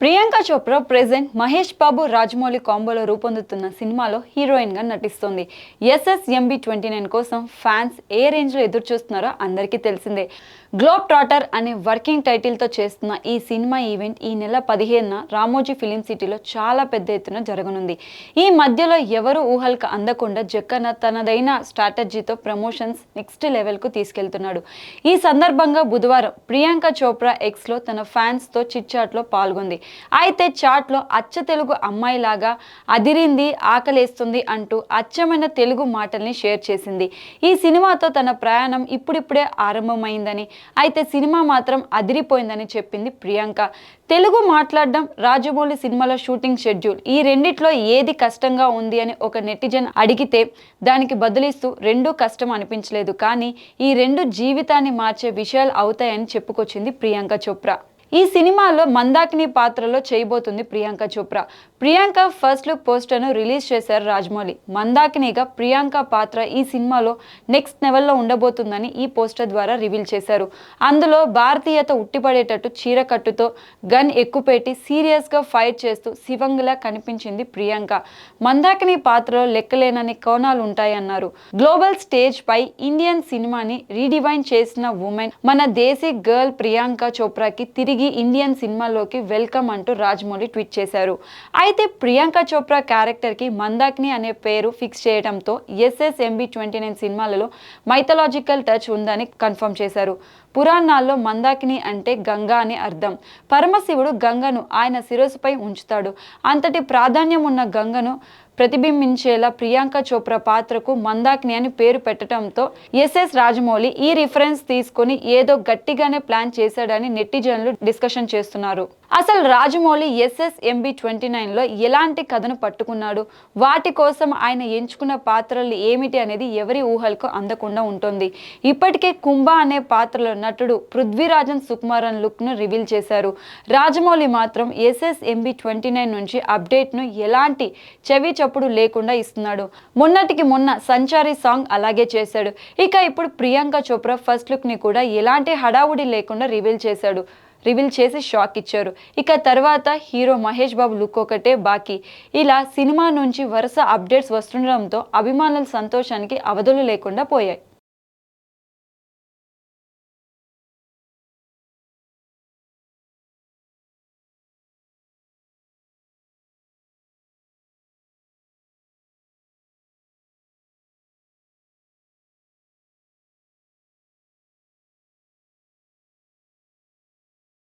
Priyanka Chopra present Mahesh Babu Rajamouli కాంబోలో రూపొందుతున్న సినిమాలో heroine గా నటిస్తోంది. SSMB29 కోసం ఫ్యాన్స్ ఏ రేంజ్ లో ఎదురు చూస్తున్నారో అందరికీ తెలిసిందే. గ్లోబ్ ట్రాటర్ అనే వర్కింగ్ టైటిల్ తో చేస్తున్న ఈ సినిమా ఈవెంట్ ఈ నెల 15న రామోజీ ఫిలిం సిటీలో చాలా పెద్ద ఎత్తున జరగనుంది. ఈ మధ్యలో ఎవరు ఊహలకు అందకుండా జక్కన తనదైన స్ట్రాటజీతో ప్రమోషన్స్ నెక్స్ట్ లెవెల్ కు తీసుకెళ్తున్నాడు. ఈ సందర్భంగా బుధవారం ప్రియాంక చోప్రా ఎక్స్ లో తన ఫ్యాన్స్ తో చిట్ చాట్ లో పాల్గొంది. అయితే చాట్లో అచ్చ తెలుగు అమ్మాయిలాగా అదిరింది, ఆకలేస్తుంది అంటూ అచ్చమైన తెలుగు మాటల్ని షేర్ చేసింది. ఈ సినిమాతో తన ప్రయాణం ఇప్పుడిప్పుడే ఆరంభమైందని, అయితే సినిమా మాత్రం అదిరిపోయిందని చెప్పింది ప్రియాంక. తెలుగు మాట్లాడడం, రాజమౌళి సినిమాలో షూటింగ్ షెడ్యూల్, ఈ రెండిట్లో ఏది కష్టంగా ఉంది అని ఒక నెటిజన్ అడిగితే దానికి బదులిస్తూ రెండూ కష్టం అనిపించలేదు, కానీ ఈ రెండు జీవితాన్ని మార్చే విషయాలు అవుతాయని చెప్పుకొచ్చింది ప్రియాంక చోప్రా. ఈ సినిమాలో మందాకిని పాత్రలో చేయబోతుంది ప్రియాంక చోప్రా. ప్రియాంక ఫస్ట్ లుక్ పోస్టర్ను రిలీజ్ చేశారు రాజమౌళి. మందాకినిగా ప్రియాంక పాత్ర ఈ సినిమాలో నెక్స్ట్ లెవెల్లో ఉండబోతుందని ఈ పోస్టర్ ద్వారా రివీల్ చేశారు. అందులో భారతీయత ఉట్టిపడేటట్టు చీర కట్టుతో గన్ ఎక్కుపెట్టి సీరియస్గా ఫైట్ చేస్తూ శివంగిలా కనిపించింది ప్రియాంక. మందాకిని పాత్రలో లెక్కలేనని కోణాలు ఉంటాయన్నారు. గ్లోబల్ స్టేజ్ పై ఇండియన్ సినిమాని రీడివైన్ చేసిన ఉమెన్, మన దేశీ గర్ల్ ప్రియాంక చోప్రాకి తిరిగి ఇండియన్ సినిమాలోకి వెల్కమ్ అంటూ రాజమౌళి ట్వీట్ చేశారు. అయితే ప్రియాంక చోప్రా క్యారెక్టర్ కి మందాకిని అనే పేరు ఫిక్స్ చేయడంతో SSMB29 సినిమాలలో మైథలాజికల్ టచ్ ఉందని కన్ఫర్మ్ చేశారు. పురాణాల్లో మందాకిని అంటే గంగా అని అర్థం. పరమశివుడు గంగను ఆయన శిరస్సుపై ఉంచుతాడు. అంతటి ప్రాధాన్యం ఉన్న గంగను ప్రతిబింబించేలా ప్రియాంక చోప్రా పాత్రకు మందాకిని అని పేరు పెట్టడంతో రాజమౌళి ఈ రిఫరెన్స్ తీసుకొని ఏదో గట్టిగానే ప్లాన్ చేశాడని నెటిజన్లు డిస్కషన్ చేస్తున్నారు. అసలు రాజమౌళి SSMB29లో ఎలాంటి కథను పట్టుకున్నాడు, వాటి కోసం ఆయన ఎంచుకున్న పాత్రలు ఏమిటి అనేది ఎవరి ఊహలకు అందకుండా ఉంటుంది. ఇప్పటికే కుంభ అనే పాత్రలో నటుడు పృథ్వీరాజన్ సుకుమారన్ లుక్ ను రివీల్ చేశారు. రాజమౌళి మాత్రం SSMB29 నుంచి అప్డేట్ ను ఎలాంటి చెవి చప్పుడు లేకుండా ఇస్తున్నాడు. మొన్నటికి మొన్న సంచారి సాంగ్ అలాగే చేశాడు. ఇక ఇప్పుడు ప్రియాంక చోప్రా ఫస్ట్ లుక్ ని కూడా ఎలాంటి హడావుడి లేకుండా రివీల్ చేసి షాక్ ఇచ్చారు. ఇక తర్వాత హీరో మహేష్ బాబు లుక్ ఒకటే బాకీ. ఇలా సినిమా నుంచి వరుస అప్డేట్స్ వస్తుండడంతో అభిమానుల సంతోషానికి అవధులు లేకుండా పోయాయి.